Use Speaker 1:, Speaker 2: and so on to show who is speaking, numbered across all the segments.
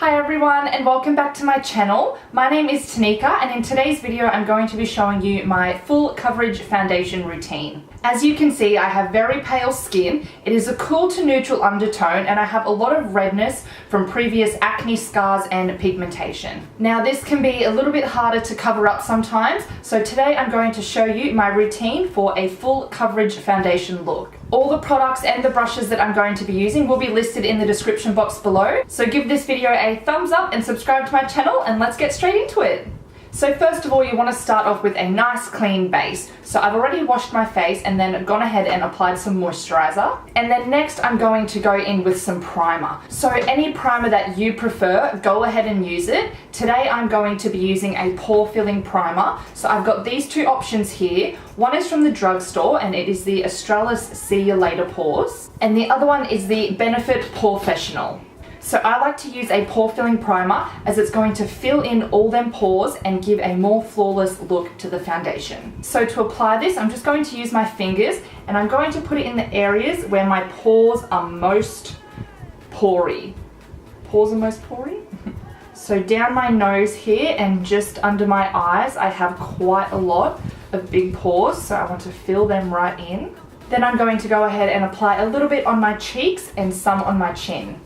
Speaker 1: Hi everyone and welcome back to my channel. My name is Tanika and in today's video I'm going to be showing you my full coverage foundation routine. As you can see, I have very pale skin. It is a cool to neutral undertone and I have a lot of redness from previous acne scars and pigmentation. Now this can be a little bit harder to cover up sometimes, so today I'm going to show you my routine for a full coverage foundation look. All the products and the brushes that I'm going to be using will be listed in the description box below, so give this video a thumbs up and subscribe to my channel and let's get straight into it. So first of all, you want to start off with a nice clean base. So I've already washed my face and then gone ahead and applied some moisturizer. And then next I'm going to go in with some primer. So any primer that you prefer, go ahead and use it. Today I'm going to be using a pore filling primer. So I've got these two options here. One is from the drugstore and it is the Australs See You Later Pores. And the other one is the Benefit Porefesional. So I like to use a pore filling primer as it's going to fill in all them pores and give a more flawless look to the foundation. So to apply this, I'm just going to use my fingers and I'm going to put it in the areas where my pores are most pory. Pores are most pory? So down my nose here and just under my eyes, I have quite a lot of big pores, so I want to fill them right in. Then I'm going to go ahead and apply a little bit on my cheeks and some on my chin.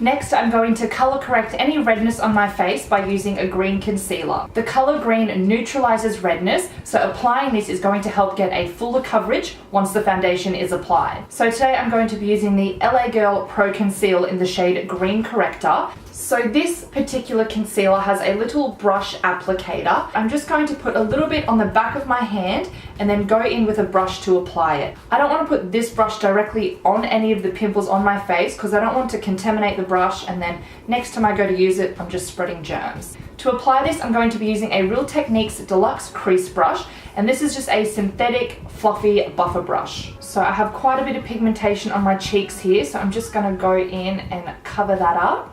Speaker 1: Next, I'm going to color correct any redness on my face by using a green concealer. The color green neutralizes redness, so applying this is going to help get a fuller coverage once the foundation is applied. So today I'm going to be using the LA Girl Pro Conceal in the shade Green Corrector. So this particular concealer has a little brush applicator. I'm just going to put a little bit on the back of my hand and then go in with a brush to apply it. I don't want to put this brush directly on any of the pimples on my face because I don't want to contaminate the brush, and then next time I go to use it, I'm just spreading germs. To apply this, I'm going to be using a Real Techniques Deluxe Crease brush, and this is just a synthetic fluffy buffer brush. So I have quite a bit of pigmentation on my cheeks here, so I'm just going to go in and cover that up.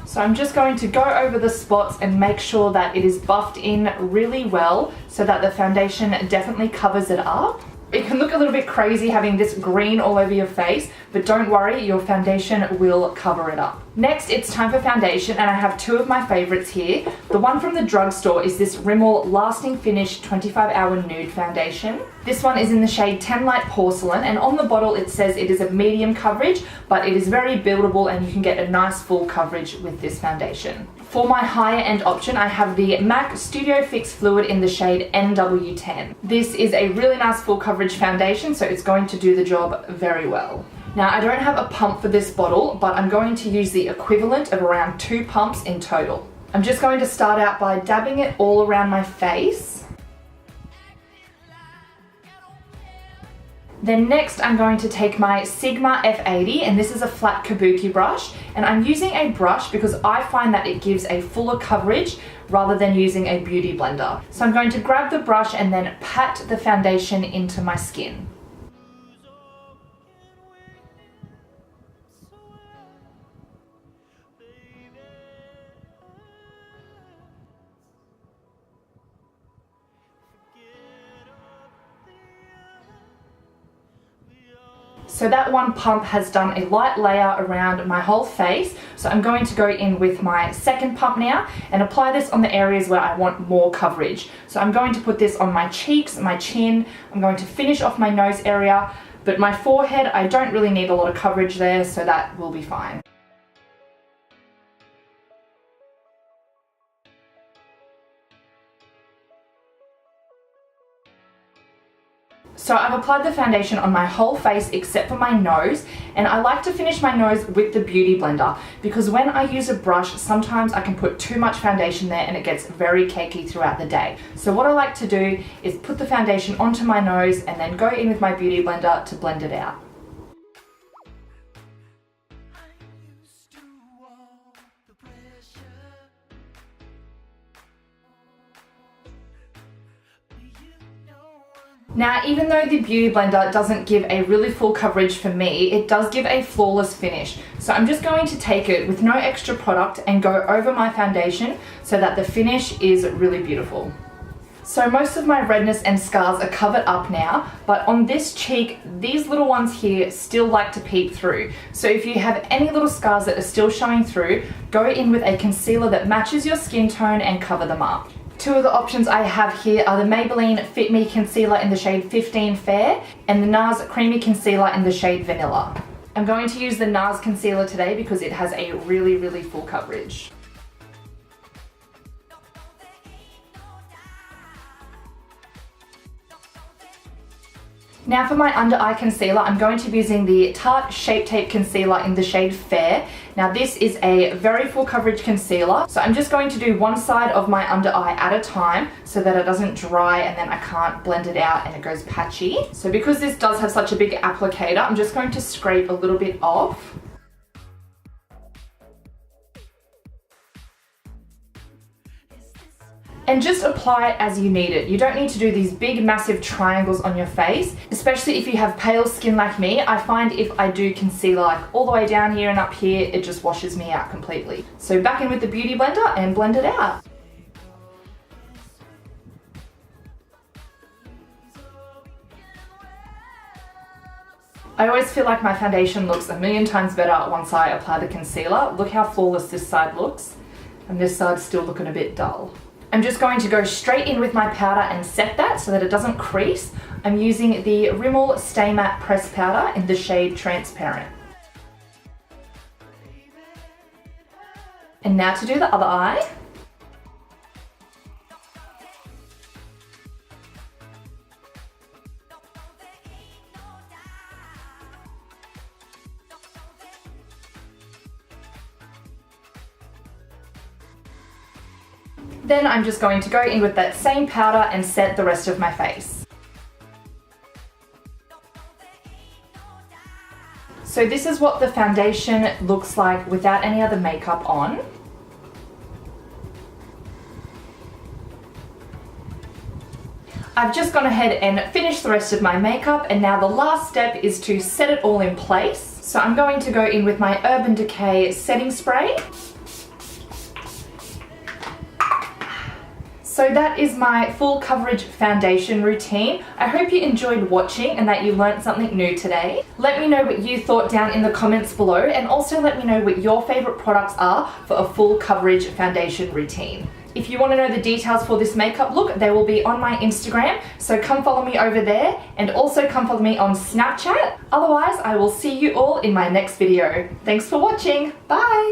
Speaker 1: So I'm just going to go over the spots and make sure that it is buffed in really well so that the foundation definitely covers it up. It can look a little bit crazy having this green all over your face, but don't worry, your foundation will cover it up. Next, it's time for foundation, and I have two of my favorites here. The one from the drugstore is this Rimmel Lasting Finish 25-Hour Nude Foundation. This one is in the shade 10 Light Porcelain, and on the bottle it says it is a medium coverage, but it is very buildable and you can get a nice full coverage with this foundation. For my higher end option, I have the MAC Studio Fix Fluid in the shade NW10. This is a really nice full coverage foundation, so it's going to do the job very well. Now, I don't have a pump for this bottle, but I'm going to use the equivalent of around 2 pumps in total. I'm just going to start out by dabbing it all around my face. Then next I'm going to take my Sigma F80, and this is a flat Kabuki brush, and I'm using a brush because I find that it gives a fuller coverage rather than using a beauty blender. So I'm going to grab the brush and then pat the foundation into my skin. So that one pump has done a light layer around my whole face. So I'm going to go in with my second pump now and apply this on the areas where I want more coverage. So I'm going to put this on my cheeks, my chin, I'm going to finish off my nose area, but my forehead, I don't really need a lot of coverage there, so that will be fine. So I've applied the foundation on my whole face except for my nose, and I like to finish my nose with the beauty blender because when I use a brush, sometimes I can put too much foundation there and it gets very cakey throughout the day. So what I like to do is put the foundation onto my nose and then go in with my beauty blender to blend it out. Now, even though the Beauty Blender doesn't give a really full coverage for me, it does give a flawless finish. So I'm just going to take it with no extra product and go over my foundation so that the finish is really beautiful. So most of my redness and scars are covered up now, but on this cheek, these little ones here still like to peek through. So if you have any little scars that are still showing through, go in with a concealer that matches your skin tone and cover them up. Two of the options I have here are the Maybelline Fit Me Concealer in the shade 15 Fair and the Nars Creamy Concealer in the shade Vanilla. I'm going to use the Nars concealer today because it has a really full coverage. Now for my under eye concealer, I'm going to be using the Tarte Shape Tape Concealer in the shade Fair. Now this is a very full coverage concealer, so I'm just going to do one side of my under eye at a time so that it doesn't dry and then I can't blend it out and it goes patchy. So because this does have such a big applicator, I'm just going to scrape a little bit off. And just apply it as you need it. You don't need to do these big massive triangles on your face, especially if you have pale skin like me. I find if I do concealer like all the way down here and up here, it just washes me out completely. So back in with the Beauty Blender and blend it out. I always feel like my foundation looks a million times better once I apply the concealer. Look how flawless this side looks, and this side's still looking a bit dull. I'm just going to go straight in with my powder and set that so that it doesn't crease. I'm using the Rimmel Stay Matte Press Powder in the shade Transparent. And now to do the other eye. Then I'm just going to go in with that same powder and set the rest of my face. So this is what the foundation looks like without any other makeup on. I've just gone ahead and finished the rest of my makeup, and now the last step is to set it all in place. So I'm going to go in with my Urban Decay setting spray. So that is my full coverage foundation routine. I hope you enjoyed watching and that you learned something new today. Let me know what you thought down in the comments below, and also let me know what your favorite products are for a full coverage foundation routine. If you want to know the details for this makeup look, they will be on my Instagram, so come follow me over there, and also come follow me on Snapchat. Otherwise, I will see you all in my next video. Thanks for watching. Bye!